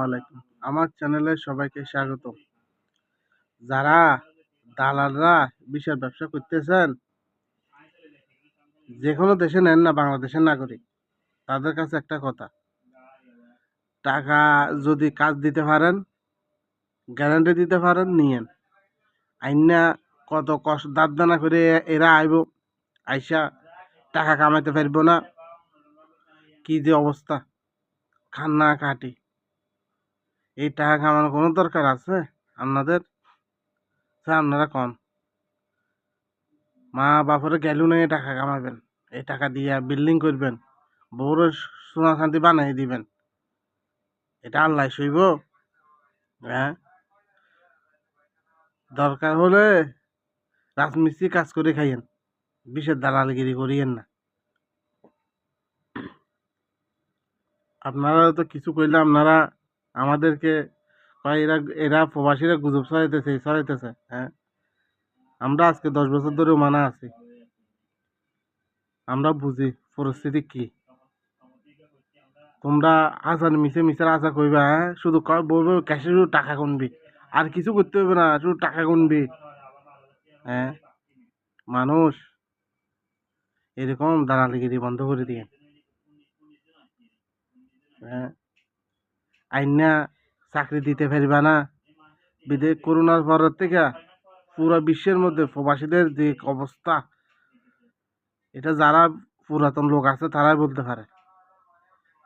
আলাইকুম। আমার চ্যানেলে সবাইকে স্বাগত। যারা দালালরা বিশাল ব্যবসা করতেছেন, যে কোনো দেশে নেন না, বাংলাদেশের নাগরিক, তাদের কাছে একটা কথা, টাকা যদি কাজ দিতে পারেন, গ্যারান্টি দিতে পারেন, নিয়েন। আইনা কত কষ্ট দাঁত দানা করে এরা আইব, আইসা টাকা কামাইতে পারবো না। কি যে অবস্থা, খান্না কাটি। এই টাকা কামানোর কোনো দরকার আছে আপনাদের? আপনারা কন, মা বাপরে গেলু নিয়ে টাকা কামাবেন, এই টাকা দিয়ে বিল্ডিং করবেন, বউরে সোনা শান্তি বানাই দিবেন, এটা আল্লাহ সইব? হ্যাঁ, দরকার হলে রাজমিস্ত্রি কাজ করে খাইয়েন, বিষের দালালগিরি করিয়েন না। আপনারা তো কিছু কইলে আপনারা আমাদেরকে এরা এরা প্রবাসীরা গুজব ছড়াইতেছে। হ্যাঁ, আমরা আজকে 10 বছর ধরে মানা আছি, আমরা বুঝি পরিস্থিতি কি। তোমরা আজান মিশে আজা কইবা, হ্যাঁ, শুধু বলবে ক্যাশে শুধু টাকা গুনবি, আর কিছু করতে হবে না, শুধু টাকা গুনবি। হ্যাঁ, মানুষ এরকম দালালিগিরি বন্ধ করে দিয়ে, হ্যাঁ, আইনা চাকরি দিতে পারবা না। করোনার পরের থেকে পুরো বিশ্বের মধ্যে প্রবাসীদের যে অবস্থা, এটা যারা পুরাতন লোক আছে তারাই বলতে পারে।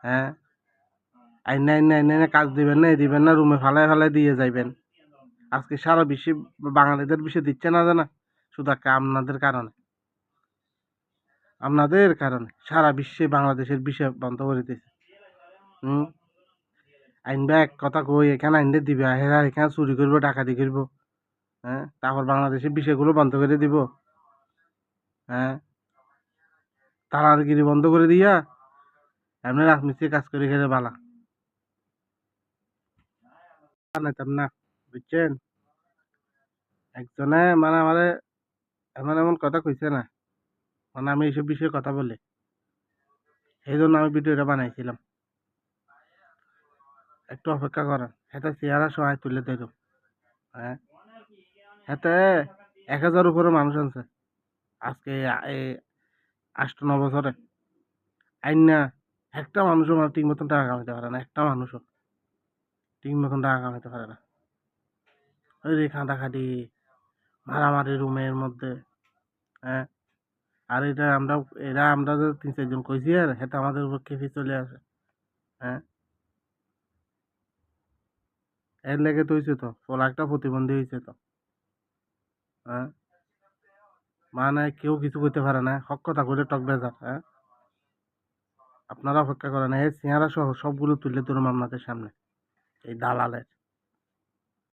হ্যাঁ, আইনা কাজ দিবেন না, দিবেন না, রুমে ফালাই দিয়ে যাইবেন। আজকে সারা বিশ্বে বাঙালিদের বিষয় দিচ্ছে না জানা, শুধু আপনাদের কারণে সারা বিশ্বে বাংলাদেশের বিষয় বন্ধ করে দিয়েছে। আইনবা এক কথা কই, এখানে আইনদের দিবে, এখানে চুরি করবো, ডাকাতি করবো। হ্যাঁ, তারপর বাংলাদেশের বিষয়গুলো বন্ধ করে দিব। হ্যাঁ, দালালগিরি বন্ধ করে দিয়া এমনি রাজমিস্ত্রি কাজ করে খেলে বালা বানাইতাম না, বুঝছেন? একজনে মানে আমারে এমন এমন কথা কইছে না, মানে আমি এইসব বিষয়ে কথা বলি, সেই জন্য আমি ভিডিওটা বানাইছিলাম। একটু অপেক্ষা করেন, হেতে চেহারা সহায় তুলে দেব। হ্যাঁ, হেতে 1000 উপরে মানুষ আছে আজকে এই 8-9 বছরে। আইন না একটা মানুষও মানে ঠিক মতন টাকা কামাইতে পারে না, একটা মানুষও ঠিক মতন টাকা কামাইতে পারে না। ওই রে খাটাখাটি, মারামারি রুমের মধ্যে। হ্যাঁ, আর আমরা যে 3-4 জন কইছি, আর হেতে আমাদের উপর খেপে চলে আসে। হ্যাঁ, এর লেগে তো হয়েছে তো, একটা প্রতিবন্ধী হয়েছে তো। হ্যাঁ, মানে কেউ কিছু করতে পারে না, হক কথা করে টক বেজার। হ্যাঁ, আপনারা অপেক্ষা করেন, এই চেহারা সহ সবগুলো তুলে ধরুন আপনাদের সামনে, এই দালালের।